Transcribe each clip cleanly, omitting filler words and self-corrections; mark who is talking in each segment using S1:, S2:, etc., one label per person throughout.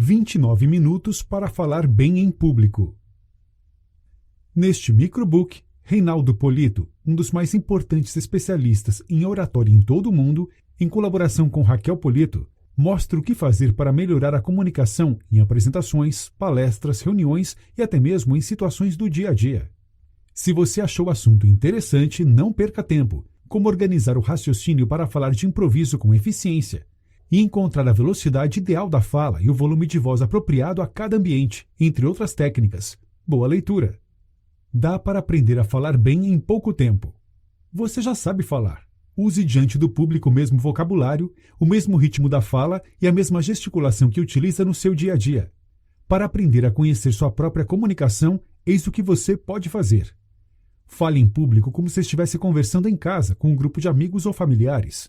S1: 29 minutos para falar bem em público. Neste microbook, Reinaldo Polito, um dos mais importantes especialistas em oratória em todo o mundo, em colaboração com Raquel Polito, mostra o que fazer para melhorar a comunicação em apresentações, palestras, reuniões e até mesmo em situações do dia a dia. Se você achou o assunto interessante, não perca tempo. Como organizar o raciocínio para falar de improviso com eficiência e encontrar a velocidade ideal da fala e o volume de voz apropriado a cada ambiente, entre outras técnicas. Boa leitura! Dá para aprender a falar bem em pouco tempo. Você já sabe falar. Use diante do público o mesmo vocabulário, o mesmo ritmo da fala e a mesma gesticulação que utiliza no seu dia a dia. Para aprender a conhecer sua própria comunicação, eis o que você pode fazer. Fale em público como se estivesse conversando em casa com um grupo de amigos ou familiares.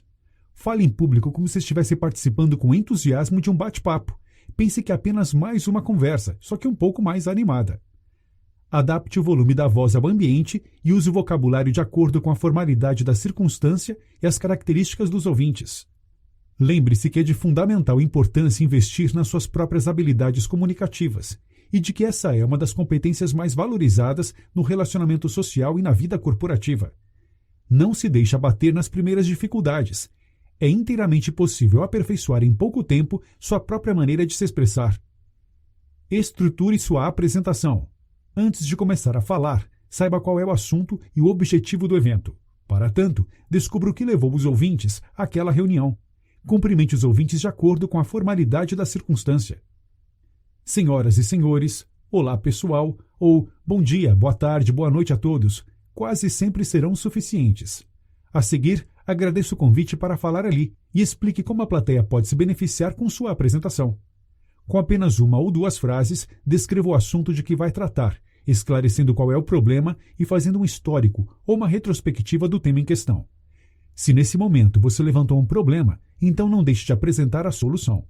S1: Fale em público como se estivesse participando com entusiasmo de um bate-papo. Pense que é apenas mais uma conversa, só que um pouco mais animada. Adapte o volume da voz ao ambiente e use o vocabulário de acordo com a formalidade da circunstância e as características dos ouvintes. Lembre-se que é de fundamental importância investir nas suas próprias habilidades comunicativas e de que essa é uma das competências mais valorizadas no relacionamento social e na vida corporativa. Não se deixe abater nas primeiras dificuldades. É inteiramente possível aperfeiçoar em pouco tempo sua própria maneira de se expressar. Estruture sua apresentação. Antes de começar a falar, saiba qual é o assunto e o objetivo do evento. Para tanto, descubra o que levou os ouvintes àquela reunião. Cumprimente os ouvintes de acordo com a formalidade da circunstância. Senhoras e senhores, olá pessoal, ou bom dia, boa tarde, boa noite a todos, quase sempre serão suficientes. A seguir, agradeço o convite para falar ali e explique como a plateia pode se beneficiar com sua apresentação. Com apenas uma ou duas frases, descreva o assunto de que vai tratar, esclarecendo qual é o problema e fazendo um histórico ou uma retrospectiva do tema em questão. Se nesse momento você levantou um problema, então não deixe de apresentar a solução.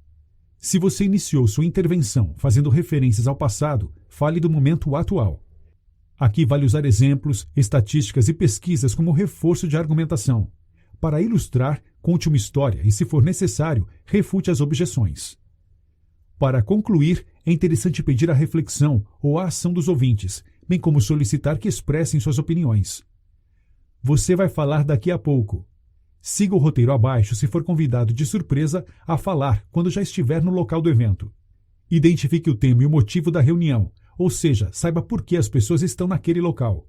S1: Se você iniciou sua intervenção fazendo referências ao passado, fale do momento atual. Aqui vale usar exemplos, estatísticas e pesquisas como reforço de argumentação. Para ilustrar, conte uma história e, se for necessário, refute as objeções. Para concluir, é interessante pedir a reflexão ou a ação dos ouvintes, bem como solicitar que expressem suas opiniões. Você vai falar daqui a pouco. Siga o roteiro abaixo se for convidado de surpresa a falar quando já estiver no local do evento. Identifique o tema e o motivo da reunião, ou seja, saiba por que as pessoas estão naquele local.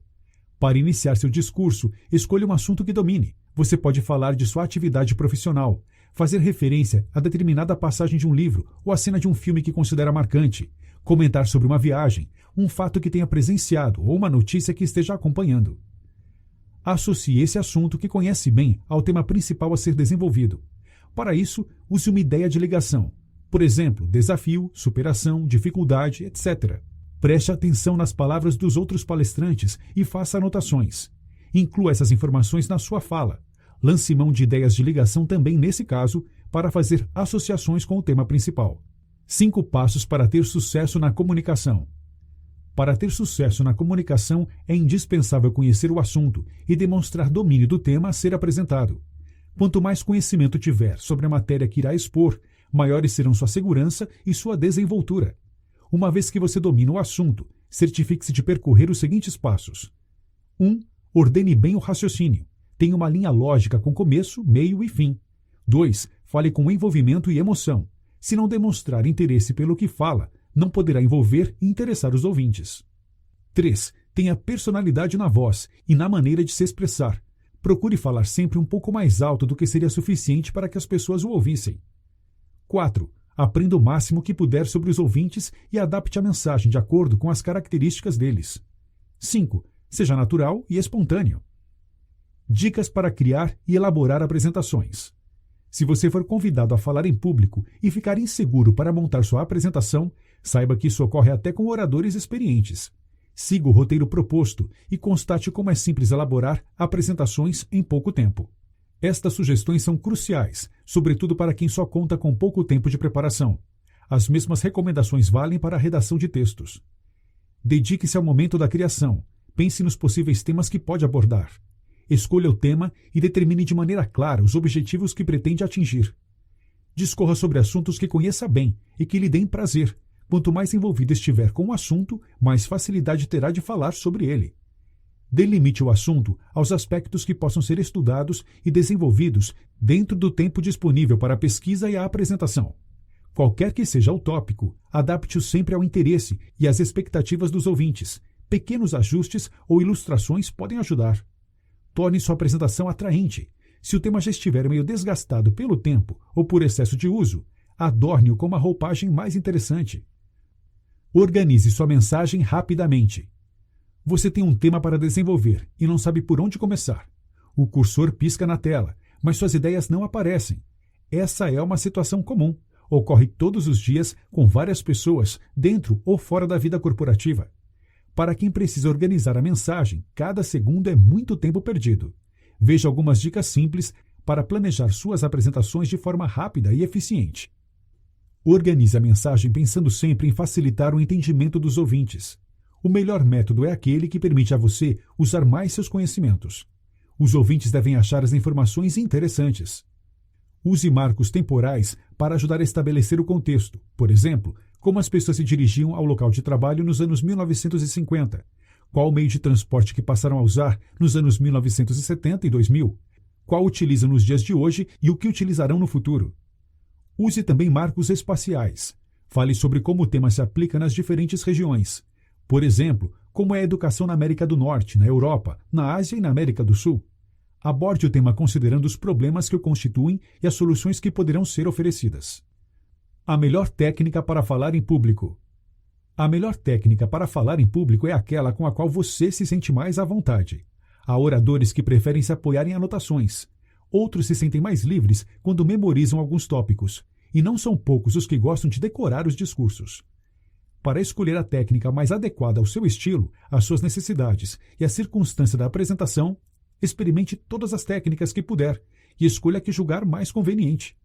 S1: Para iniciar seu discurso, escolha um assunto que domine. Você pode falar de sua atividade profissional, fazer referência a determinada passagem de um livro ou a cena de um filme que considera marcante, comentar sobre uma viagem, um fato que tenha presenciado ou uma notícia que esteja acompanhando. Associe esse assunto que conhece bem ao tema principal a ser desenvolvido. Para isso, use uma ideia de ligação. Por exemplo, desafio, superação, dificuldade, etc. Preste atenção nas palavras dos outros palestrantes e faça anotações. Inclua essas informações na sua fala. Lance mão de ideias de ligação também nesse caso, para fazer associações com o tema principal. 5 passos para ter sucesso na comunicação. Para ter sucesso na comunicação, é indispensável conhecer o assunto e demonstrar domínio do tema a ser apresentado. Quanto mais conhecimento tiver sobre a matéria que irá expor, maiores serão sua segurança e sua desenvoltura. Uma vez que você domina o assunto, certifique-se de percorrer os seguintes passos. 1. Ordene bem o raciocínio. Tenha uma linha lógica com começo, meio e fim. 2. Fale com envolvimento e emoção. Se não demonstrar interesse pelo que fala, não poderá envolver e interessar os ouvintes. 3. Tenha personalidade na voz e na maneira de se expressar. Procure falar sempre um pouco mais alto do que seria suficiente para que as pessoas o ouvissem. 4. Aprenda o máximo que puder sobre os ouvintes e adapte a mensagem de acordo com as características deles. 5. Seja natural e espontâneo. Dicas para criar e elaborar apresentações. Se você for convidado a falar em público e ficar inseguro para montar sua apresentação, saiba que isso ocorre até com oradores experientes. Siga o roteiro proposto e constate como é simples elaborar apresentações em pouco tempo. Estas sugestões são cruciais, sobretudo para quem só conta com pouco tempo de preparação. As mesmas recomendações valem para a redação de textos. Dedique-se ao momento da criação. Pense nos possíveis temas que pode abordar. Escolha o tema e determine de maneira clara os objetivos que pretende atingir. Discorra sobre assuntos que conheça bem e que lhe deem prazer. Quanto mais envolvido estiver com o assunto, mais facilidade terá de falar sobre ele. Delimite o assunto aos aspectos que possam ser estudados e desenvolvidos dentro do tempo disponível para a pesquisa e a apresentação. Qualquer que seja o tópico, adapte-o sempre ao interesse e às expectativas dos ouvintes. Pequenos ajustes ou ilustrações podem ajudar. Torne sua apresentação atraente. Se o tema já estiver meio desgastado pelo tempo ou por excesso de uso, adorne-o com uma roupagem mais interessante. Organize sua mensagem rapidamente. Você tem um tema para desenvolver e não sabe por onde começar. O cursor pisca na tela, mas suas ideias não aparecem. Essa é uma situação comum. Ocorre todos os dias com várias pessoas, dentro ou fora da vida corporativa. Para quem precisa organizar a mensagem, cada segundo é muito tempo perdido. Veja algumas dicas simples para planejar suas apresentações de forma rápida e eficiente. Organize a mensagem pensando sempre em facilitar o entendimento dos ouvintes. O melhor método é aquele que permite a você usar mais seus conhecimentos. Os ouvintes devem achar as informações interessantes. Use marcos temporais para ajudar a estabelecer o contexto. Por exemplo, como as pessoas se dirigiam ao local de trabalho nos anos 1950, qual o meio de transporte que passaram a usar nos anos 1970 e 2000, qual utilizam nos dias de hoje e o que utilizarão no futuro. Use também marcos espaciais. Fale sobre como o tema se aplica nas diferentes regiões. Por exemplo, como é a educação na América do Norte, na Europa, na Ásia e na América do Sul. Aborde o tema considerando os problemas que o constituem e as soluções que poderão ser oferecidas. A melhor técnica para falar em público. A melhor técnica para falar em público é aquela com a qual você se sente mais à vontade. Há oradores que preferem se apoiar em anotações. Outros se sentem mais livres quando memorizam alguns tópicos. E não são poucos os que gostam de decorar os discursos. Para escolher a técnica mais adequada ao seu estilo, às suas necessidades e à circunstância da apresentação, experimente todas as técnicas que puder e escolha a que julgar mais conveniente.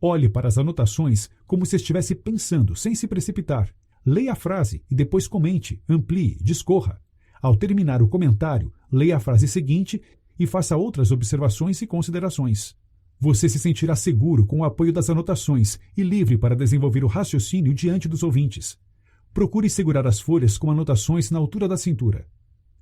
S1: Olhe para as anotações como se estivesse pensando, sem se precipitar. Leia a frase e depois comente, amplie, discorra. Ao terminar o comentário, leia a frase seguinte e faça outras observações e considerações. Você se sentirá seguro com o apoio das anotações e livre para desenvolver o raciocínio diante dos ouvintes. Procure segurar as folhas com anotações na altura da cintura.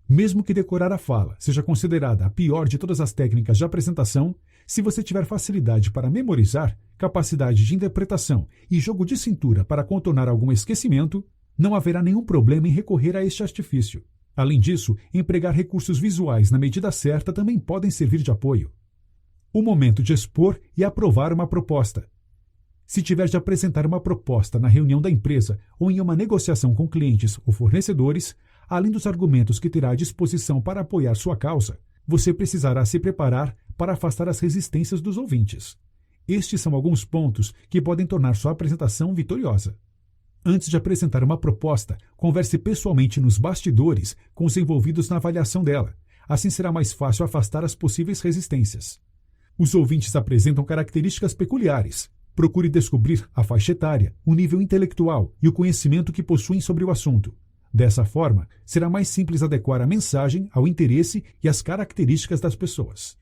S1: Mesmo que decorar a fala seja considerada a pior de todas as técnicas de apresentação, se você tiver facilidade para memorizar, capacidade de interpretação e jogo de cintura para contornar algum esquecimento, não haverá nenhum problema em recorrer a este artifício. Além disso, empregar recursos visuais na medida certa também podem servir de apoio. O momento de expor e aprovar uma proposta. Se tiver de apresentar uma proposta na reunião da empresa ou em uma negociação com clientes ou fornecedores, além dos argumentos que terá à disposição para apoiar sua causa, você precisará se preparar para afastar as resistências dos ouvintes. Estes são alguns pontos que podem tornar sua apresentação vitoriosa. Antes de apresentar uma proposta, converse pessoalmente nos bastidores com os envolvidos na avaliação dela. Assim será mais fácil afastar as possíveis resistências. Os ouvintes apresentam características peculiares. Procure descobrir a faixa etária, o nível intelectual e o conhecimento que possuem sobre o assunto. Dessa forma, será mais simples adequar a mensagem ao interesse e às características das pessoas.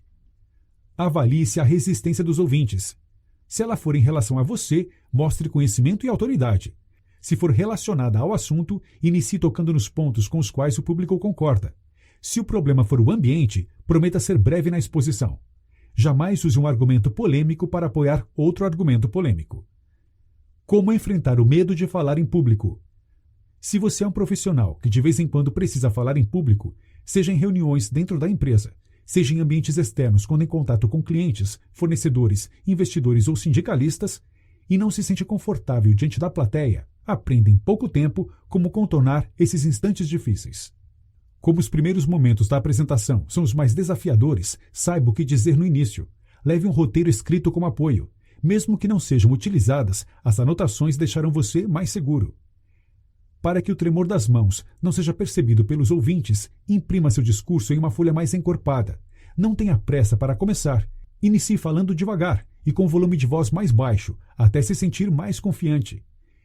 S1: Avalie-se a resistência dos ouvintes. Se ela for em relação a você, mostre conhecimento e autoridade. Se for relacionada ao assunto, inicie tocando nos pontos com os quais o público concorda. Se o problema for o ambiente, prometa ser breve na exposição. Jamais use um argumento polêmico para apoiar outro argumento polêmico. Como enfrentar o medo de falar em público? Se você é um profissional que de vez em quando precisa falar em público, seja em reuniões dentro da empresa, seja em ambientes externos quando em contato com clientes, fornecedores, investidores ou sindicalistas, e não se sente confortável diante da plateia, aprenda em pouco tempo como contornar esses instantes difíceis. Como os primeiros momentos da apresentação são os mais desafiadores, saiba o que dizer no início. Leve um roteiro escrito como apoio. Mesmo que não sejam utilizadas, as anotações deixarão você mais seguro. Para que o tremor das mãos não seja percebido pelos ouvintes, imprima seu discurso em uma folha mais encorpada. Não tenha pressa para começar. Inicie falando devagar e com volume de voz mais baixo, até se sentir mais confiante.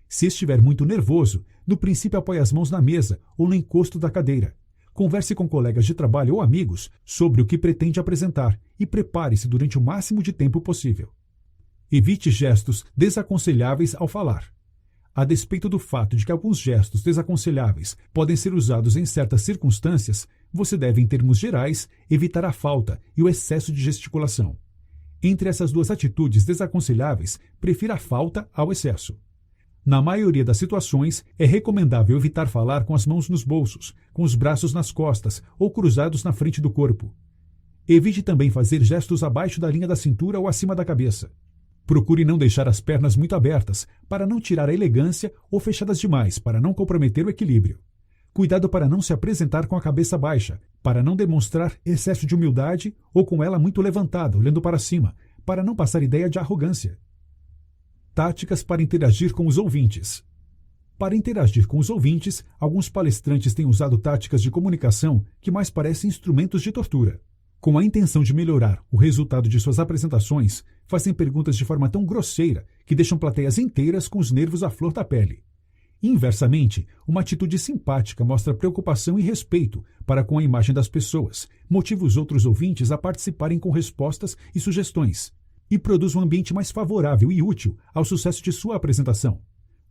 S1: Se estiver muito nervoso, no princípio apoie as mãos na mesa ou no encosto da cadeira. Converse com colegas de trabalho ou amigos sobre o que pretende apresentar e prepare-se durante o máximo de tempo possível. Evite gestos desaconselháveis ao falar. A despeito do fato de que alguns gestos desaconselháveis podem ser usados em certas circunstâncias, você deve, em termos gerais, evitar a falta e o excesso de gesticulação. Entre essas duas atitudes desaconselháveis, prefira a falta ao excesso. Na maioria das situações, é recomendável evitar falar com as mãos nos bolsos, com os braços nas costas ou cruzados na frente do corpo. Evite também fazer gestos abaixo da linha da cintura ou acima da cabeça. Procure não deixar as pernas muito abertas, para não tirar a elegância, ou fechadas demais, para não comprometer o equilíbrio. Cuidado para não se apresentar com a cabeça baixa, para não demonstrar excesso de humildade ou com ela muito levantada, olhando para cima, para não passar ideia de arrogância. Táticas para interagir com os ouvintes. Para interagir com os ouvintes, alguns palestrantes têm usado táticas de comunicação que mais parecem instrumentos de tortura. Com a intenção de melhorar o resultado de suas apresentações, fazem perguntas de forma tão grosseira que deixam plateias inteiras com os nervos à flor da pele. Inversamente, uma atitude simpática mostra preocupação e respeito para com a imagem das pessoas, motiva os outros ouvintes a participarem com respostas e sugestões, e produz um ambiente mais favorável e útil ao sucesso de sua apresentação.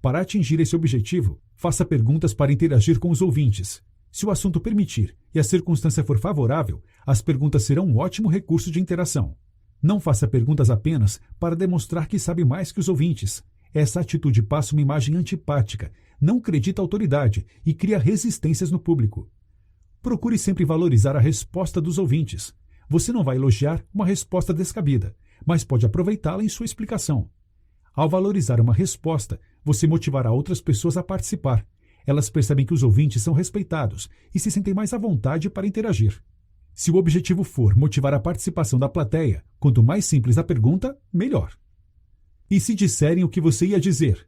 S1: Para atingir esse objetivo, faça perguntas para interagir com os ouvintes. Se o assunto permitir e a circunstância for favorável, as perguntas serão um ótimo recurso de interação. Não faça perguntas apenas para demonstrar que sabe mais que os ouvintes. Essa atitude passa uma imagem antipática, não acredita autoridade e cria resistências no público. Procure sempre valorizar a resposta dos ouvintes. Você não vai elogiar uma resposta descabida, mas pode aproveitá-la em sua explicação. Ao valorizar uma resposta, você motivará outras pessoas a participar. Elas percebem que os ouvintes são respeitados e se sentem mais à vontade para interagir. Se o objetivo for motivar a participação da plateia, quanto mais simples a pergunta, melhor. E se disserem o que você ia dizer?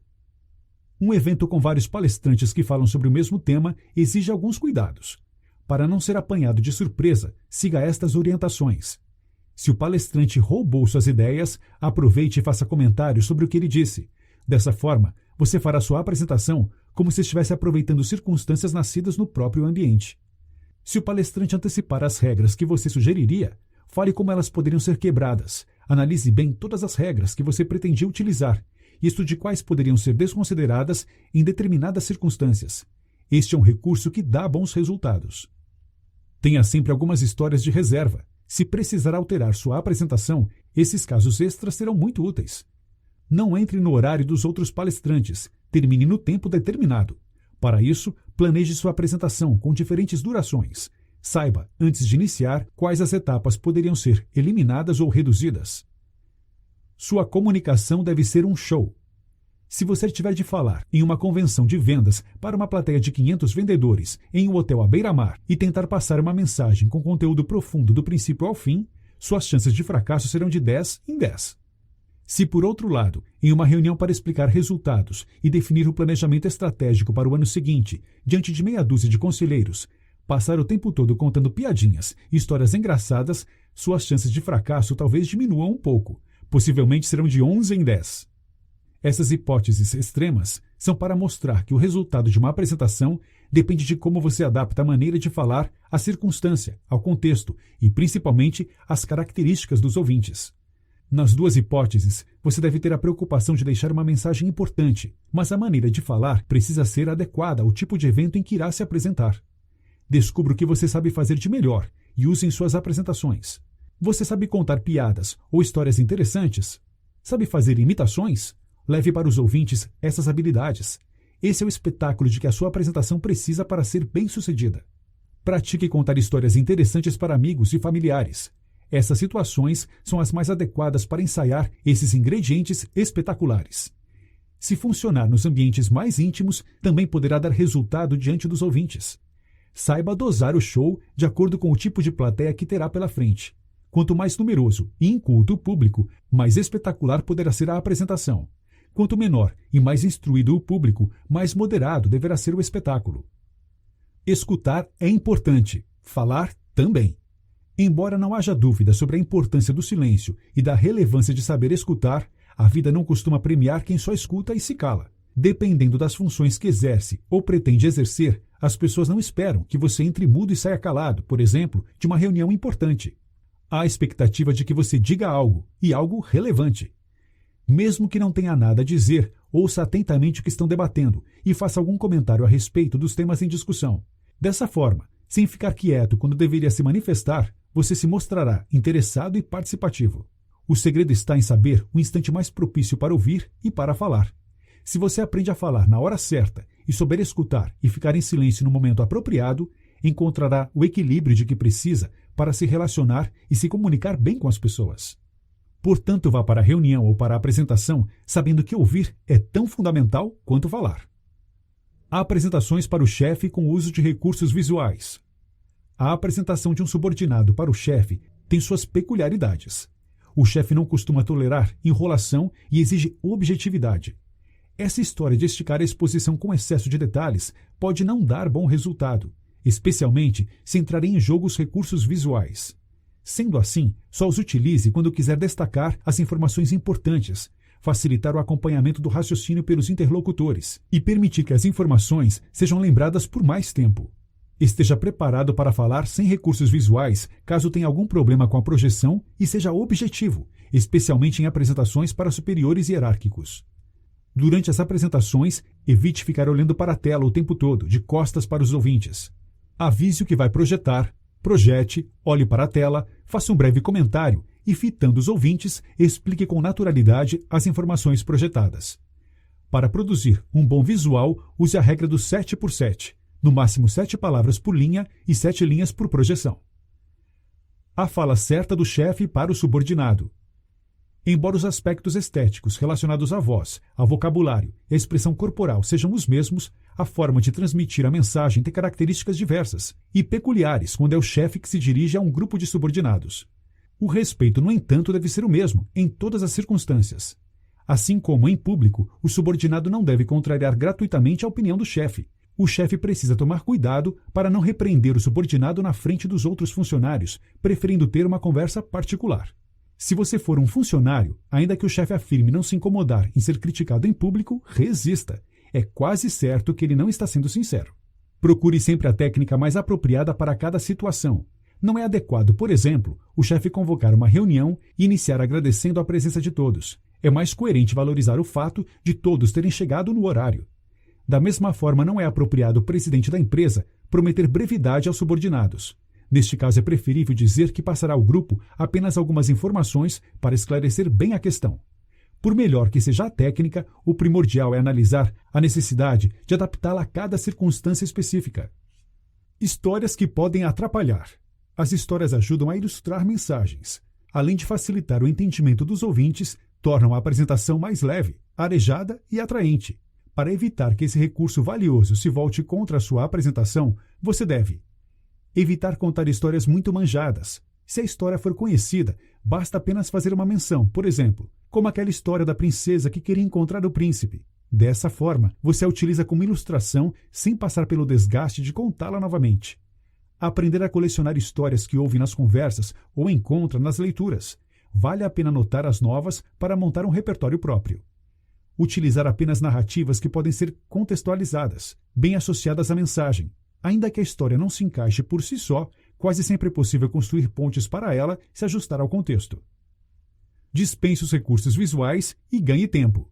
S1: Um evento com vários palestrantes que falam sobre o mesmo tema exige alguns cuidados. Para não ser apanhado de surpresa, siga estas orientações. Se o palestrante roubou suas ideias, aproveite e faça comentários sobre o que ele disse. Dessa forma, você fará sua apresentação como se estivesse aproveitando circunstâncias nascidas no próprio ambiente. Se o palestrante antecipar as regras que você sugeriria, fale como elas poderiam ser quebradas. Analise bem todas as regras que você pretendia utilizar e estude quais poderiam ser desconsideradas em determinadas circunstâncias. Este é um recurso que dá bons resultados. Tenha sempre algumas histórias de reserva. Se precisar alterar sua apresentação, esses casos extras serão muito úteis. Não entre no horário dos outros palestrantes. Termine no tempo determinado. Para isso, planeje sua apresentação com diferentes durações. Saiba, antes de iniciar, quais as etapas poderiam ser eliminadas ou reduzidas. Sua comunicação deve ser um show. Se você tiver de falar em uma convenção de vendas para uma plateia de 500 vendedores em um hotel à beira-mar e tentar passar uma mensagem com conteúdo profundo do princípio ao fim, suas chances de fracasso serão de 10 em 10. Se, por outro lado, em uma reunião para explicar resultados e definir o planejamento estratégico para o ano seguinte, diante de meia dúzia de conselheiros, passar o tempo todo contando piadinhas e histórias engraçadas, suas chances de fracasso talvez diminuam um pouco, possivelmente serão de 11 em 10. Essas hipóteses extremas são para mostrar que o resultado de uma apresentação depende de como você adapta a maneira de falar à circunstância, ao contexto e, principalmente, às características dos ouvintes. Nas duas hipóteses, você deve ter a preocupação de deixar uma mensagem importante, mas a maneira de falar precisa ser adequada ao tipo de evento em que irá se apresentar. Descubra o que você sabe fazer de melhor e use em suas apresentações. Você sabe contar piadas ou histórias interessantes? Sabe fazer imitações? Leve para os ouvintes essas habilidades. Esse é o espetáculo de que a sua apresentação precisa para ser bem-sucedida. Pratique contar histórias interessantes para amigos e familiares. Essas situações são as mais adequadas para ensaiar esses ingredientes espetaculares. Se funcionar nos ambientes mais íntimos, também poderá dar resultado diante dos ouvintes. Saiba dosar o show de acordo com o tipo de plateia que terá pela frente. Quanto mais numeroso e inculto o público, mais espetacular poderá ser a apresentação. Quanto menor e mais instruído o público, mais moderado deverá ser o espetáculo. Escutar é importante, falar também. Embora não haja dúvida sobre a importância do silêncio e da relevância de saber escutar, a vida não costuma premiar quem só escuta e se cala. Dependendo das funções que exerce ou pretende exercer, as pessoas não esperam que você entre mudo e saia calado, por exemplo, de uma reunião importante. Há a expectativa de que você diga algo, e algo relevante. Mesmo que não tenha nada a dizer, ouça atentamente o que estão debatendo e faça algum comentário a respeito dos temas em discussão. Dessa forma, sem ficar quieto quando deveria se manifestar, você se mostrará interessado e participativo. O segredo está em saber o instante mais propício para ouvir e para falar. Se você aprende a falar na hora certa e souber escutar e ficar em silêncio no momento apropriado, encontrará o equilíbrio de que precisa para se relacionar e se comunicar bem com as pessoas. Portanto, vá para a reunião ou para a apresentação sabendo que ouvir é tão fundamental quanto falar. Apresentações para o chefe com o uso de recursos visuais. A apresentação de um subordinado para o chefe tem suas peculiaridades. O chefe não costuma tolerar enrolação e exige objetividade. Essa história de esticar a exposição com excesso de detalhes pode não dar bom resultado, especialmente se entrarem em jogo os recursos visuais. Sendo assim, só os utilize quando quiser destacar as informações importantes, facilitar o acompanhamento do raciocínio pelos interlocutores e permitir que as informações sejam lembradas por mais tempo. Esteja preparado para falar sem recursos visuais caso tenha algum problema com a projeção e seja objetivo, especialmente em apresentações para superiores hierárquicos. Durante as apresentações, evite ficar olhando para a tela o tempo todo, de costas para os ouvintes. Avise o que vai projetar, projete, olhe para a tela, faça um breve comentário e, fitando os ouvintes, explique com naturalidade as informações projetadas. Para produzir um bom visual, use a regra do 7x7, no máximo 7 palavras por linha e 7 linhas por projeção. A fala certa do chefe para o subordinado. Embora os aspectos estéticos relacionados à voz, ao vocabulário e à expressão corporal sejam os mesmos, a forma de transmitir a mensagem tem características diversas e peculiares quando é o chefe que se dirige a um grupo de subordinados. O respeito, no entanto, deve ser o mesmo em todas as circunstâncias. Assim como em público, o subordinado não deve contrariar gratuitamente a opinião do chefe. O chefe precisa tomar cuidado para não repreender o subordinado na frente dos outros funcionários, preferindo ter uma conversa particular. Se você for um funcionário, ainda que o chefe afirme não se incomodar em ser criticado em público, resista. É quase certo que ele não está sendo sincero. Procure sempre a técnica mais apropriada para cada situação. Não é adequado, por exemplo, o chefe convocar uma reunião e iniciar agradecendo a presença de todos. É mais coerente valorizar o fato de todos terem chegado no horário. Da mesma forma, não é apropriado o presidente da empresa prometer brevidade aos subordinados. Neste caso, é preferível dizer que passará ao grupo apenas algumas informações para esclarecer bem a questão. Por melhor que seja a técnica, o primordial é analisar a necessidade de adaptá-la a cada circunstância específica. Histórias que podem atrapalhar. As histórias ajudam a ilustrar mensagens. Além de facilitar o entendimento dos ouvintes, tornam a apresentação mais leve, arejada e atraente. Para evitar que esse recurso valioso se volte contra a sua apresentação, você deve evitar contar histórias muito manjadas. Se a história for conhecida, basta apenas fazer uma menção, por exemplo, como aquela história da princesa que queria encontrar o príncipe. Dessa forma, você a utiliza como ilustração sem passar pelo desgaste de contá-la novamente. Aprender a colecionar histórias que ouve nas conversas ou encontra nas leituras. Vale a pena anotar as novas para montar um repertório próprio. Utilizar apenas narrativas que podem ser contextualizadas, bem associadas à mensagem. Ainda que a história não se encaixe por si só, quase sempre é possível construir pontes para ela se ajustar ao contexto. Dispense os recursos visuais e ganhe tempo.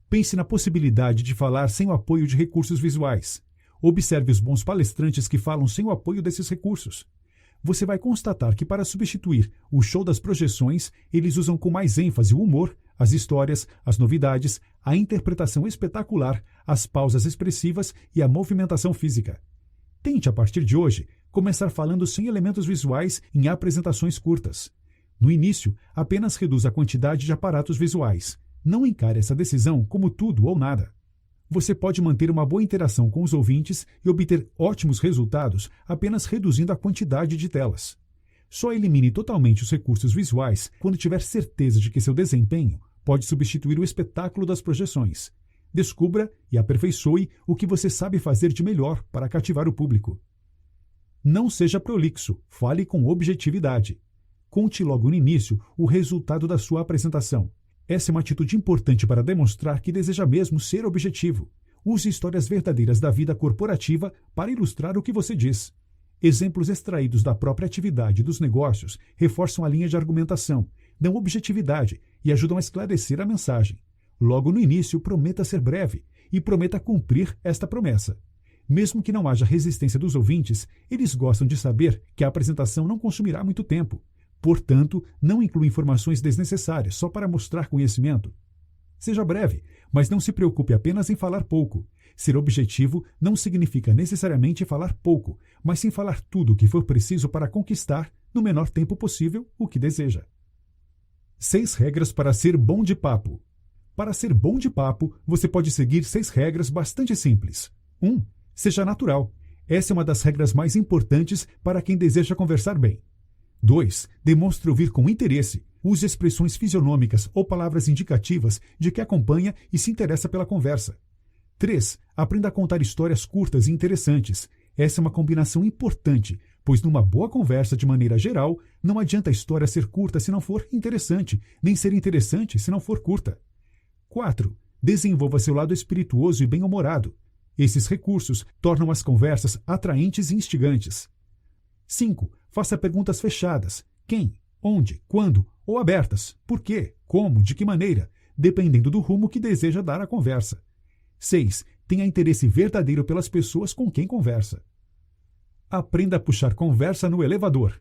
S1: Pense na possibilidade de falar sem o apoio de recursos visuais. Observe os bons palestrantes que falam sem o apoio desses recursos. Você vai constatar que, para substituir o show das projeções, eles usam com mais ênfase o humor, as histórias, as novidades, a interpretação espetacular, as pausas expressivas e a movimentação física. Tente, a partir de hoje, começar falando sem elementos visuais em apresentações curtas. No início, apenas reduza a quantidade de aparatos visuais. Não encare essa decisão como tudo ou nada. Você pode manter uma boa interação com os ouvintes e obter ótimos resultados apenas reduzindo a quantidade de telas. Só elimine totalmente os recursos visuais quando tiver certeza de que seu desempenho pode substituir o espetáculo das projeções. Descubra e aperfeiçoe o que você sabe fazer de melhor para cativar o público. Não seja prolixo, fale com objetividade. Conte logo no início o resultado da sua apresentação. Essa é uma atitude importante para demonstrar que deseja mesmo ser objetivo. Use histórias verdadeiras da vida corporativa para ilustrar o que você diz. Exemplos extraídos da própria atividade dos negócios reforçam a linha de argumentação, dão objetividade e ajudam a esclarecer a mensagem. Logo no início, prometa ser breve e prometa cumprir esta promessa. Mesmo que não haja resistência dos ouvintes, eles gostam de saber que a apresentação não consumirá muito tempo. Portanto, não inclua informações desnecessárias só para mostrar conhecimento. Seja breve, mas não se preocupe apenas em falar pouco. Ser objetivo não significa necessariamente falar pouco, mas sim falar tudo o que for preciso para conquistar, no menor tempo possível, o que deseja. 6 regras para ser bom de papo. Para ser bom de papo, você pode seguir 6 regras bastante simples. 1. Seja natural. Essa é uma das regras mais importantes para quem deseja conversar bem. 2. Demonstre ouvir com interesse. Use expressões fisionômicas ou palavras indicativas de que acompanha e se interessa pela conversa. 3. Aprenda a contar histórias curtas e interessantes. Essa é uma combinação importante, pois numa boa conversa, de maneira geral, não adianta a história ser curta se não for interessante, nem ser interessante se não for curta. 4. Desenvolva seu lado espirituoso e bem-humorado. Esses recursos tornam as conversas atraentes e instigantes. 5. Faça perguntas fechadas. Quem? Onde? Quando? Ou abertas. Por quê? Como? De que maneira? Dependendo do rumo que deseja dar à conversa. 6. Tenha interesse verdadeiro pelas pessoas com quem conversa. Aprenda a puxar conversa no elevador.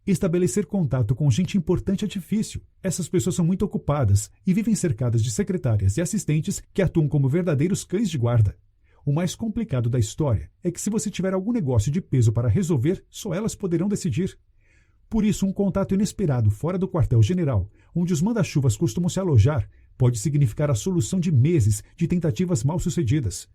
S1: Estabelecer contato com gente importante é difícil. Essas pessoas são muito ocupadas e vivem cercadas de secretárias e assistentes que atuam como verdadeiros cães de guarda. O mais complicado da história é que se você tiver algum negócio de peso para resolver, só elas poderão decidir. Por isso, um contato inesperado fora do quartel-general, onde os manda-chuvas costumam se alojar, pode significar a solução de meses de tentativas mal-sucedidas.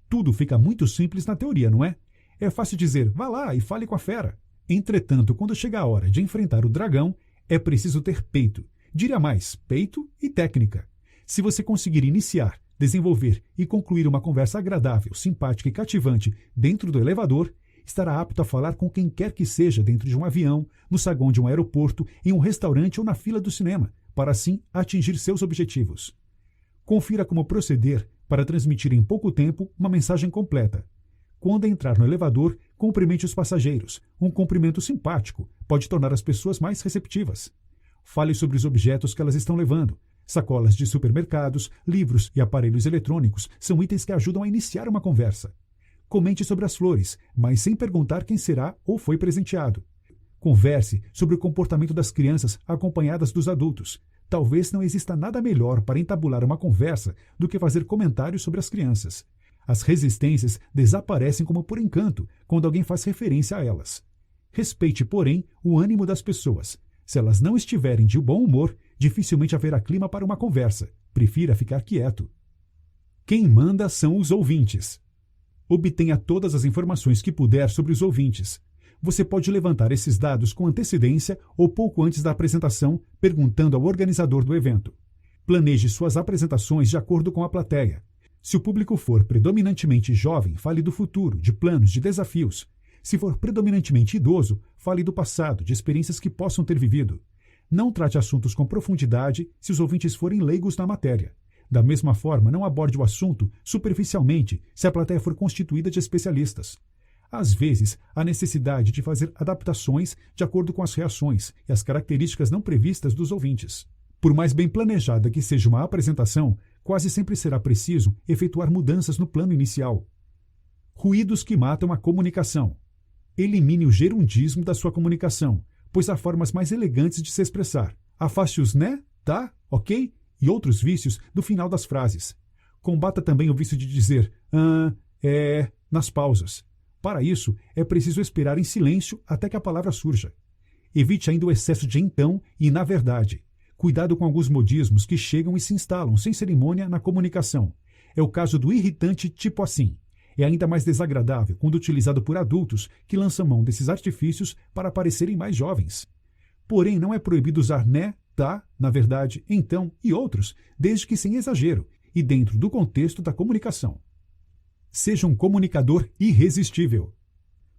S1: Tudo fica muito simples na teoria, não é? É fácil dizer, vá lá e fale com a fera. Entretanto, quando chega a hora de enfrentar o dragão, é preciso ter peito. Diria mais, peito e técnica. Se você conseguir iniciar, desenvolver e concluir uma conversa agradável, simpática e cativante dentro do elevador, estará apto a falar com quem quer que seja dentro de um avião, no saguão de um aeroporto, em um restaurante ou na fila do cinema, para assim atingir seus objetivos. Confira como proceder para transmitir em pouco tempo uma mensagem completa. Quando entrar no elevador, cumprimente os passageiros. Um cumprimento simpático pode tornar as pessoas mais receptivas. Fale sobre os objetos que elas estão levando. Sacolas de supermercados, livros e aparelhos eletrônicos são itens que ajudam a iniciar uma conversa. Comente sobre as flores, mas sem perguntar quem será ou foi presenteado. Converse sobre o comportamento das crianças acompanhadas dos adultos. Talvez não exista nada melhor para entabular uma conversa do que fazer comentários sobre as crianças. As resistências desaparecem como por encanto quando alguém faz referência a elas. Respeite, porém, o ânimo das pessoas. Se elas não estiverem de bom humor, dificilmente haverá clima para uma conversa. Prefira ficar quieto. Quem manda são os ouvintes. Obtenha todas as informações que puder sobre os ouvintes. Você pode levantar esses dados com antecedência ou pouco antes da apresentação, perguntando ao organizador do evento. Planeje suas apresentações de acordo com a plateia. Se o público for predominantemente jovem, fale do futuro, de planos, de desafios. Se for predominantemente idoso, fale do passado, de experiências que possam ter vivido. Não trate assuntos com profundidade se os ouvintes forem leigos na matéria. Da mesma forma, não aborde o assunto superficialmente se a plateia for constituída de especialistas. Às vezes, há necessidade de fazer adaptações de acordo com as reações e as características não previstas dos ouvintes. Por mais bem planejada que seja uma apresentação, quase sempre será preciso efetuar mudanças no plano inicial. Ruídos que matam a comunicação. Elimine o gerundismo da sua comunicação, pois há formas mais elegantes de se expressar. Afaste os né, tá, ok e outros vícios do final das frases. Combata também o vício de dizer nas pausas. Para isso, é preciso esperar em silêncio até que a palavra surja. Evite ainda o excesso de então e na verdade. Cuidado com alguns modismos que chegam e se instalam sem cerimônia na comunicação. É o caso do irritante tipo assim. É ainda mais desagradável quando utilizado por adultos que lançam mão desses artifícios para parecerem mais jovens. Porém, não é proibido usar né, tá, na verdade, então e outros, desde que sem exagero e dentro do contexto da comunicação. Seja um comunicador irresistível.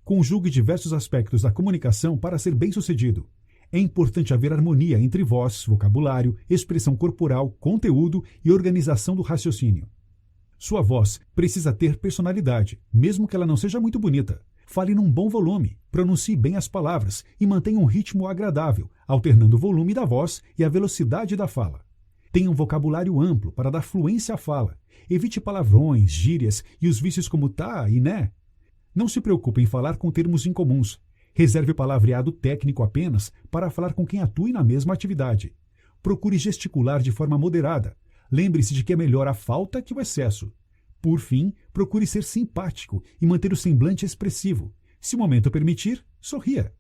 S1: Conjugue diversos aspectos da comunicação para ser bem-sucedido. É importante haver harmonia entre voz, vocabulário, expressão corporal, conteúdo e organização do raciocínio. Sua voz precisa ter personalidade, mesmo que ela não seja muito bonita. Fale num bom volume, pronuncie bem as palavras e mantenha um ritmo agradável, alternando o volume da voz e a velocidade da fala. Tenha um vocabulário amplo para dar fluência à fala. Evite palavrões, gírias e os vícios como tá e né. Não se preocupe em falar com termos incomuns. Reserve o palavreado técnico apenas para falar com quem atue na mesma atividade. Procure gesticular de forma moderada. Lembre-se de que é melhor a falta que o excesso. Por fim, procure ser simpático e manter o semblante expressivo. Se o momento permitir, sorria.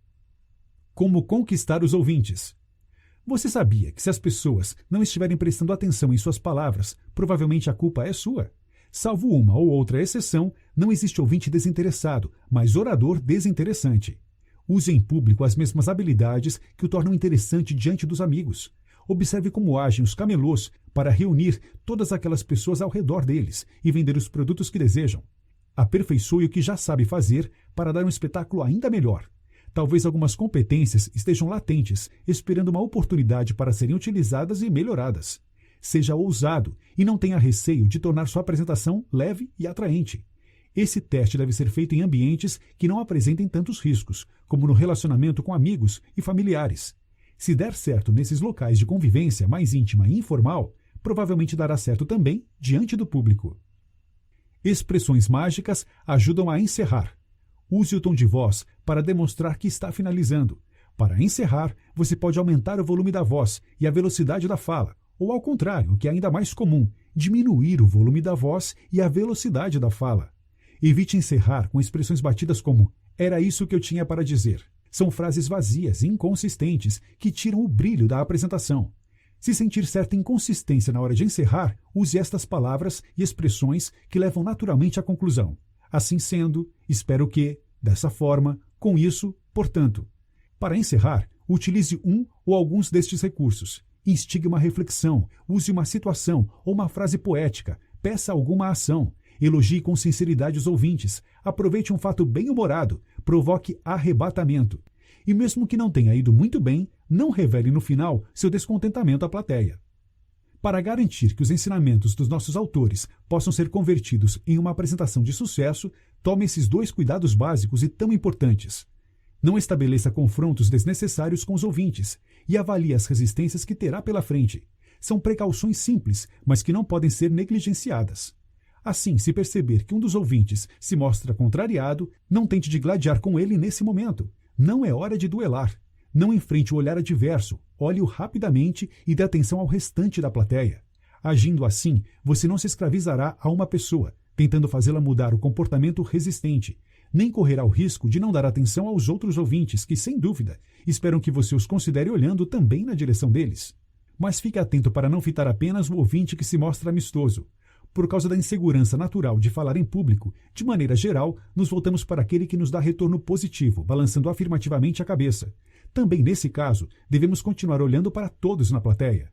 S1: Como conquistar os ouvintes? Você sabia que se as pessoas não estiverem prestando atenção em suas palavras, provavelmente a culpa é sua? Salvo uma ou outra exceção, não existe ouvinte desinteressado, mas orador desinteressante. Use em público as mesmas habilidades que o tornam interessante diante dos amigos. Observe como agem os camelôs para reunir todas aquelas pessoas ao redor deles e vender os produtos que desejam. Aperfeiçoe o que já sabe fazer para dar um espetáculo ainda melhor. Talvez algumas competências estejam latentes, esperando uma oportunidade para serem utilizadas e melhoradas. Seja ousado e não tenha receio de tornar sua apresentação leve e atraente. Esse teste deve ser feito em ambientes que não apresentem tantos riscos, como no relacionamento com amigos e familiares. Se der certo nesses locais de convivência mais íntima e informal, provavelmente dará certo também diante do público. Expressões mágicas ajudam a encerrar. Use o tom de voz para demonstrar que está finalizando. Para encerrar, você pode aumentar o volume da voz e a velocidade da fala, ou ao contrário, o que é ainda mais comum, diminuir o volume da voz e a velocidade da fala. Evite encerrar com expressões batidas como "era isso que eu tinha para dizer". São frases vazias e inconsistentes que tiram o brilho da apresentação. Se sentir certa inconsistência na hora de encerrar, use estas palavras e expressões que levam naturalmente à conclusão. Assim sendo, espero que, dessa forma, com isso, portanto. Para encerrar, utilize um ou alguns destes recursos. Instigue uma reflexão, use uma situação ou uma frase poética, peça alguma ação, elogie com sinceridade os ouvintes, aproveite um fato bem-humorado, provoque arrebatamento. E mesmo que não tenha ido muito bem, não revele no final seu descontentamento à plateia. Para garantir que os ensinamentos dos nossos autores possam ser convertidos em uma apresentação de sucesso, tome esses 2 cuidados básicos e tão importantes. Não estabeleça confrontos desnecessários com os ouvintes e avalie as resistências que terá pela frente. São precauções simples, mas que não podem ser negligenciadas. Assim, se perceber que um dos ouvintes se mostra contrariado, não tente de gladiar com ele nesse momento. Não é hora de duelar. Não enfrente o olhar adverso, olhe-o rapidamente e dê atenção ao restante da plateia. Agindo assim, você não se escravizará a uma pessoa, tentando fazê-la mudar o comportamento resistente, nem correrá o risco de não dar atenção aos outros ouvintes que, sem dúvida, esperam que você os considere olhando também na direção deles. Mas fique atento para não fitar apenas o ouvinte que se mostra amistoso. Por causa da insegurança natural de falar em público, de maneira geral, nos voltamos para aquele que nos dá retorno positivo, balançando afirmativamente a cabeça. Também nesse caso, devemos continuar olhando para todos na plateia.